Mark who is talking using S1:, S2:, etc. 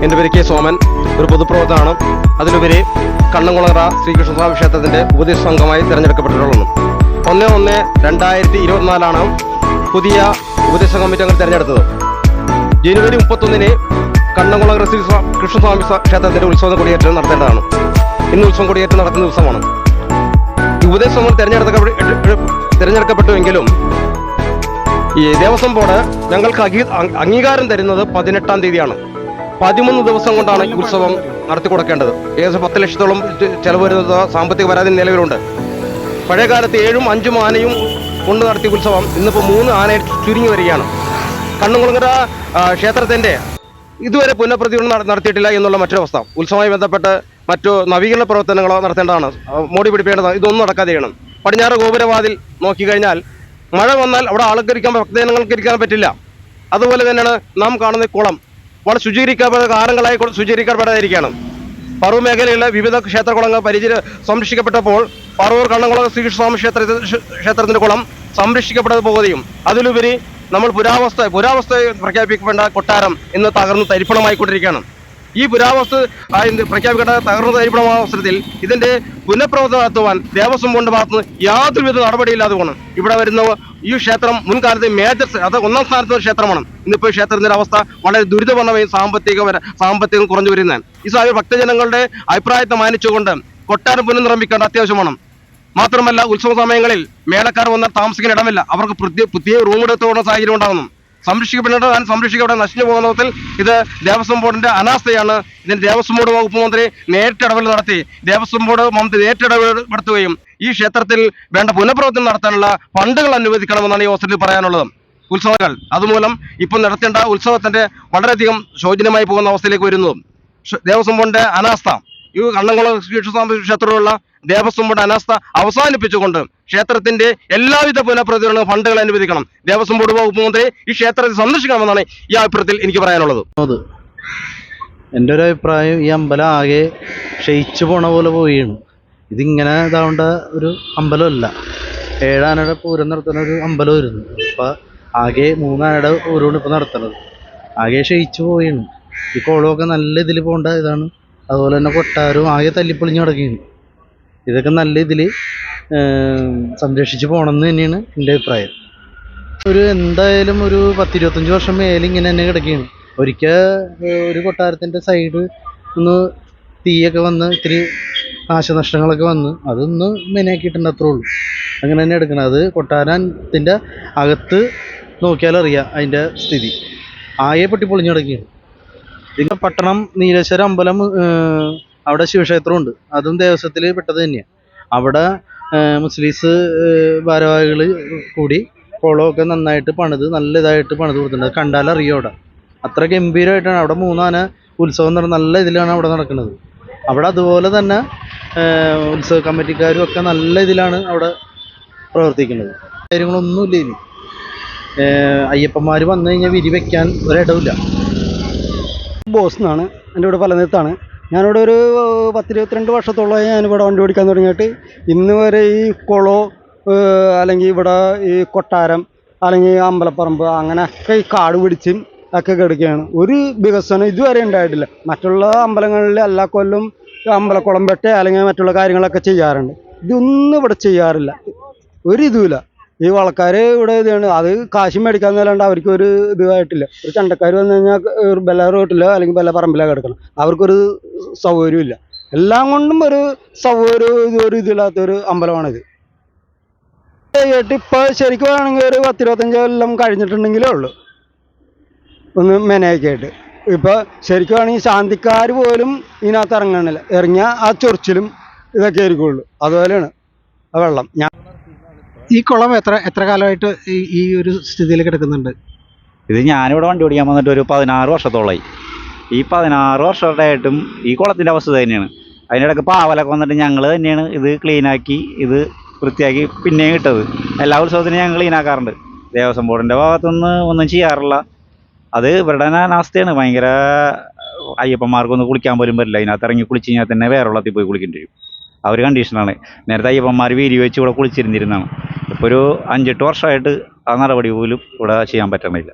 S1: എൻ്റെ പേര് കെ സോമൻ, ഒരു പൊതുപ്രവർത്തകനാണ്. അതിലുപരി കണ്ണംകുളങ്ങര ശ്രീകൃഷ്ണസ്വാമി ക്ഷേത്രത്തിൻ്റെ ഉപദേശ സംഘമായി തിരഞ്ഞെടുക്കപ്പെട്ടിട്ടുള്ളതാണ്. 1/1/2024 പുതിയ ഉപദേശ കമ്മിറ്റി അംഗങ്ങൾ തിരഞ്ഞെടുത്തത്. ജനുവരി 31 കണ്ണംകുളങ്ങര ശ്രീ കൃഷ്ണസ്വാമി ക്ഷേത്രത്തിൻ്റെ ഉത്സവ കൊടിയേറ്റം നടത്തേണ്ടതാണ്. ഇന്ന് ഉത്സവം കൊടിയേറ്റം നടത്തുന്ന ദിവസമാണ്. ഈ ഉപദേശ സംഘം തിരഞ്ഞെടുക്കപ്പെട്ടുവെങ്കിലും ഈ ദേവസ്വം ബോർഡ് ഞങ്ങൾക്ക് അംഗീകാരം തരുന്നത് 18-ാം തീയതിയാണ്. 13 ദിവസം കൊണ്ടാണ് ഈ ഉത്സവം നടത്തി കൊടുക്കേണ്ടത്. ഏകദേശം 10 ലക്ഷത്തോളം ചെലവ് വരുന്നത് സാമ്പത്തിക പരാതി നിലവിലുണ്ട്. പഴയകാലത്ത് 7ഉം 5ഉം ആനയും കൊണ്ട് നടത്തിയ ഉത്സവം ഇന്നിപ്പോൾ 3 ആനയിൽ ചുരുങ്ങി വരികയാണ്. കണ്ണംകുളങ്ങര ക്ഷേത്രത്തിൻ്റെ ഇതുവരെ പുനഃപ്രതിഷ്ഠ നടത്തിയിട്ടില്ല എന്നുള്ള മറ്റൊരവസ്ഥ. ഉത്സവവുമായി ബന്ധപ്പെട്ട് മറ്റു നവീകരണ പ്രവർത്തനങ്ങളോ നടത്തേണ്ടതാണ്, മോടി പിടിപ്പേണ്ടതാണ്. ഇതൊന്നും നടക്കാതെയാണ്. പടിഞ്ഞാറ് ഗോപുരവാതിൽ നോക്കിക്കഴിഞ്ഞാൽ മഴ വന്നാൽ അവിടെ ആൾക്കരിക്കാൻ ഭക്തജനങ്ങൾക്ക് ഇരിക്കാൻ പറ്റില്ല. അതുപോലെ തന്നെയാണ് നാം കാണുന്ന കുളം വളരെ ശുചീകരിക്കപ്പെട്ട കാലങ്ങളായി ശുചീകരിക്കപ്പെടാതിരിക്കുകയാണ്. പറവൂർ മേഖലയിലെ വിവിധ ക്ഷേത്രകുളങ്ങൾ സംരക്ഷിക്കപ്പെട്ടപ്പോൾ പറവൂർ കണ്ണംകുളം ശ്രീകൃഷ്ണസ്വാമി ക്ഷേത്രത്തിന്റെ കുളം സംരക്ഷിക്കപ്പെടാതെ പോകുകയും അതിലുപരി നമ്മൾ പുരാവസ്ഥ പ്രഖ്യാപിക്കേണ്ട കൊട്ടാരം ഇന്ന് തകർന്ന് തരിപ്പണമായിക്കൊണ്ടിരിക്കുകയാണ്. ഈ പുരാവസ്ഥ പ്രഖ്യാപിക്കേണ്ട തകർന്ന തരിപ്പണമായ അവസരത്തിൽ ഇതിന്റെ പുനഃപ്രവർത്തനം നടത്തുവാൻ ദേവസ്വം ബോർഡിന്റെ ഭാഗത്തുനിന്ന് യാതൊരുവിധ നടപടിയില്ലാതെ പോകണം. ഇവിടെ വരുന്ന ഈ ക്ഷേത്രം മുൻകാലത്ത് അത് 1ാം സ്ഥാനത്തുള്ള ക്ഷേത്രമാണ്. ഇന്നിപ്പോൾ ക്ഷേത്രത്തിന്റെ അവസ്ഥ വളരെ ദുരിതപൂർണ്ണമായി സാമ്പത്തികം കുറഞ്ഞു വരുന്നതാണ്. ഈ സാഹചര്യം ഭക്തജനങ്ങളുടെ അഭിപ്രായത്തെ മാനിച്ചുകൊണ്ട് കൊട്ടാരം പുനർനിർമ്മിക്കേണ്ട അത്യാവശ്യമാണ്. മാത്രമല്ല ഉത്സവ സമയങ്ങളിൽ മേളക്കാർ വന്നാൽ താമസിക്കാൻ ഇടമില്ല. അവർക്ക് പുതിയ റൂം എടുത്തുകൊണ്ട സാഹചര്യം ഉണ്ടാകുന്നു. സംരക്ഷിക്കപ്പെടേണ്ട നശിച്ചു പോകുന്ന വിധത്തിൽ ഇത് ദേവസ്വം ബോർഡിന്റെ അനാസ്ഥയാണ്. ഇതിന് ദേവസ്വം ബോർഡ് വകുപ്പ് മന്ത്രി നേരിട്ട് ഇടപെടൽ നടത്തി ദേവസ്വം ബോർഡ് മന്ത്രി നേരിട്ട് ഇടപെടുത്തുകയും ഈ ക്ഷേത്രത്തിൽ വേണ്ട പുനഃപ്രവർത്തനം നടത്താനുള്ള ഫണ്ടുകൾ അനുവദിക്കണമെന്നാണ് ഈ അവസരത്തിൽ പറയാനുള്ളത്. ഉത്സവങ്ങൾ അതുമൂലം ഇപ്പോൾ നടത്തേണ്ട ഉത്സവത്തിന്റെ വളരെയധികം ശോചനീയമായി പോകുന്ന അവസ്ഥയിലേക്ക് വരുന്നു. ദേവസ്വം ബോർഡിന്റെ അനാസ്ഥ, ഈ കണ്ണംകുളം ശ്രീകൃഷ്ണസ്വാമി ക്ഷേത്രത്തിലുള്ള ദേവസ്വം ബോർഡ് അനാസ്ഥ അവസാനിപ്പിച്ചുകൊണ്ട് ക്ഷേത്രത്തിന്റെ എല്ലാവിധ പുനഃപ്രതികരണ ഫണ്ടുകൾ അനുവദിക്കണം. ദേവസ്വം ബോർഡ് വകുപ്പ് മന്ത്രി ഈ ക്ഷേത്രത്തെ സന്ദർശിക്കണമെന്നാണ് ഈ അഭിപ്രായത്തിൽ എനിക്ക് പറയാനുള്ളത്.
S2: എൻ്റെ ഒരു അഭിപ്രായം, ഈ അമ്പലം ആകെ ക്ഷയിച്ചു പോണ പോലെ പോവുകയാണ്. ഇതിങ്ങനെ ഇതാവേണ്ട ഒരു അമ്പലമല്ല. 7 ആനയുടെ പൂരം നടത്തുന്ന ഒരു അമ്പലമായിരുന്നു. ഇപ്പം ആകെ 3 ആനയുടെ പൂരമാണ് ഇപ്പം നടത്തുന്നത്. ആകെ ക്ഷയിച്ചു പോവുകയാണ്. ഈ കുളമൊക്കെ നല്ല ഇതിൽ പോകേണ്ട ഇതാണ്. അതുപോലെ തന്നെ കൊട്ടാരവും ആകെ തല്ലിപ്പൊളിഞ്ഞ് കിടക്കുകയാണ്. ഇതൊക്കെ നല്ല ഇതിൽ സംരക്ഷിച്ച് പോകണമെന്ന് തന്നെയാണ് എൻ്റെ അഭിപ്രായം. എന്തായാലും ഒരു 10-25 വർഷം മേലെ ഇങ്ങനെ തന്നെ കിടക്കുകയാണ്. ഒരിക്കൽ ഒരു കൊട്ടാരത്തിൻ്റെ സൈഡ് ഒന്ന് തീയൊക്കെ വന്ന് ഇത്തിരി നാശനഷ്ടങ്ങളൊക്കെ വന്ന് അതൊന്ന് മെനയാക്കിയിട്ടുണ്ട്, അത്രേ ഉള്ളൂ. അങ്ങനെ തന്നെ എടുക്കണം. അത് കൊട്ടാരത്തിൻ്റെ അകത്ത് നോക്കിയാലറിയാം അതിൻ്റെ സ്ഥിതി. ആകെ പൊട്ടിപ്പൊളിഞ്ഞ് കിടക്കുകയാണ്. ഇതിൻ്റെ പട്ടണം നീലേശ്വരം അമ്പലം, അവിടെ ശിവക്ഷേത്രമുണ്ട്. അതും ദേവസ്വത്തിൽ പെട്ടത് തന്നെയാണ്. അവിടെ മുസ്ലിംസ് ഭാരവാഹികൾ കൂടി കുളമൊക്കെ നന്നായിട്ട് നല്ല ഇതായിട്ട് പണിത് കൊടുത്തിട്ടുണ്ട്. കണ്ടാലറിയും അവിടെ അത്ര ഗംഭീരമായിട്ടാണ്. അവിടെ 3 ആന ഉത്സവം നല്ല ഇതിലാണ് അവിടെ നടക്കുന്നത്. അവിടെ അതുപോലെ തന്നെ ഉത്സവ കമ്മിറ്റിക്കാരും ഒക്കെ നല്ല ഇതിലാണ് അവിടെ പ്രവർത്തിക്കുന്നത്. കാര്യങ്ങളൊന്നുമില്ല. ഇനി അയ്യപ്പന്മാർ വന്നു കഴിഞ്ഞാൽ വിരി വയ്ക്കാൻ ഒരിടവില്ല.
S3: ബോസ് എന്നാണ്, എൻ്റെ ഇവിടെ പലനേത്താണ്. ഞാനിവിടെ ഒരു 10-22 വർഷത്തോളമായി ഞാനിവിടെ വണ്ടി ഓടിക്കാൻ തുടങ്ങിയിട്ട് ഇന്ന് വരെ ഈ കുളമോ അല്ലെങ്കിൽ ഇവിടെ ഈ കൊട്ടാരം അല്ലെങ്കിൽ അമ്പലപ്പറമ്പ് അങ്ങനെയൊക്കെ ഈ കാട് പിടിച്ചും ഒക്കെ കിടക്കുകയാണ്. ഒരു വികസനം ഇതുവരെ ഉണ്ടായിട്ടില്ല. മറ്റുള്ള അമ്പലങ്ങളിൽ എല്ലാ കൊല്ലം അമ്പലക്കുളം വെട്ട് അല്ലെങ്കിൽ മറ്റുള്ള കാര്യങ്ങളൊക്കെ ചെയ്യാറുണ്ട്. ഇതൊന്നും ഇവിടെ ചെയ്യാറില്ല. ഒരിതുമില്ല. ഈ വളക്കാർ ഇവിടെ ഇതാണ്, അത് കാശ് മേടിക്കാന്നല്ലാണ്ട് അവർക്ക് ഒരു ഇതായിട്ടില്ല. ഒരു ചണ്ടക്കാർ വന്നു കഴിഞ്ഞാൽ ഒരു ബല റോട്ടിലോ അല്ലെങ്കിൽ ബല പറമ്പിലോ കിടക്കണം. അവർക്കൊരു സൗകര്യമില്ല. എല്ലാം കൊണ്ടും ഒരു സൗകര്യം ഇതില്ലാത്തൊരു അമ്പലമാണിത്. ഇപ്പോൾ ശരിക്കും വേണമെങ്കിൽ ഒരു 10-25 കൊല്ലം കഴിഞ്ഞിട്ടുണ്ടെങ്കിലേ ഉള്ളൂ ഒന്ന് മെനയൊക്കെയായിട്ട്. ഇപ്പോൾ ശരിക്കും ആണെങ്കിൽ ശാന്തിക്കാർ പോലും ഇതിനകത്ത് ഇറങ്ങിയാൽ ആ ചൊറിച്ചിലും ഇതൊക്കെ ആയിരിക്കുള്ളൂ. അതുപോലെയാണ് ആ വെള്ളം.
S4: ഈ കുളം എത്ര കാലമായിട്ട് ഈ ഒരു സ്ഥിതിയിൽ കിടക്കുന്നുണ്ട്?
S5: ഇത് ഞാനിവിടെ വണ്ടി ഓടിക്കാൻ വന്നിട്ട് ഒരു 16 വർഷത്തോളമായി. ഈ 16 വർഷമായിട്ടും ഈ കുളത്തിൻ്റെ അവസ്ഥ തന്നെയാണ്. അതിനിടയ്ക്ക് പാവലൊക്കെ വന്നിട്ട് ഞങ്ങൾ തന്നെയാണ് ഇത് ക്ലീനാക്കി ഇത് വൃത്തിയാക്കി പിന്നെയും ഇട്ടത്. എല്ലാ ഉത്സവത്തിനും ഞങ്ങൾ ക്ലീനാക്കാറുണ്ട്. ദേവസ്വം ബോർഡിൻ്റെ ഭാഗത്തുനിന്ന് ഒന്നും ചെയ്യാറില്ല. അത് ഇവരുടെ അനാസ്ഥയാണ്. ഭയങ്കര അയ്യപ്പന്മാർക്കൊന്നും കുളിക്കാൻ പോലും പറ്റില്ല. അതിനകത്ത് ഇറങ്ങി കുളിച്ച് കഴിഞ്ഞാൽ തന്നെ വേറെ വെള്ളത്തിൽ പോയി കുളിക്കേണ്ടി വരും. ആ ഒരു കണ്ടീഷനാണ്. നേരത്തെ അയ്യപ്പന്മാർ വീരി വെച്ച് ഇവിടെ കുളിച്ചിരുന്നിരുന്നതാണ്. ഇപ്പോൾ ഒരു 5-8 വർഷമായിട്ട് ആ നടപടി പോലും ഇവിടെ ചെയ്യാൻ പറ്റണില്ല.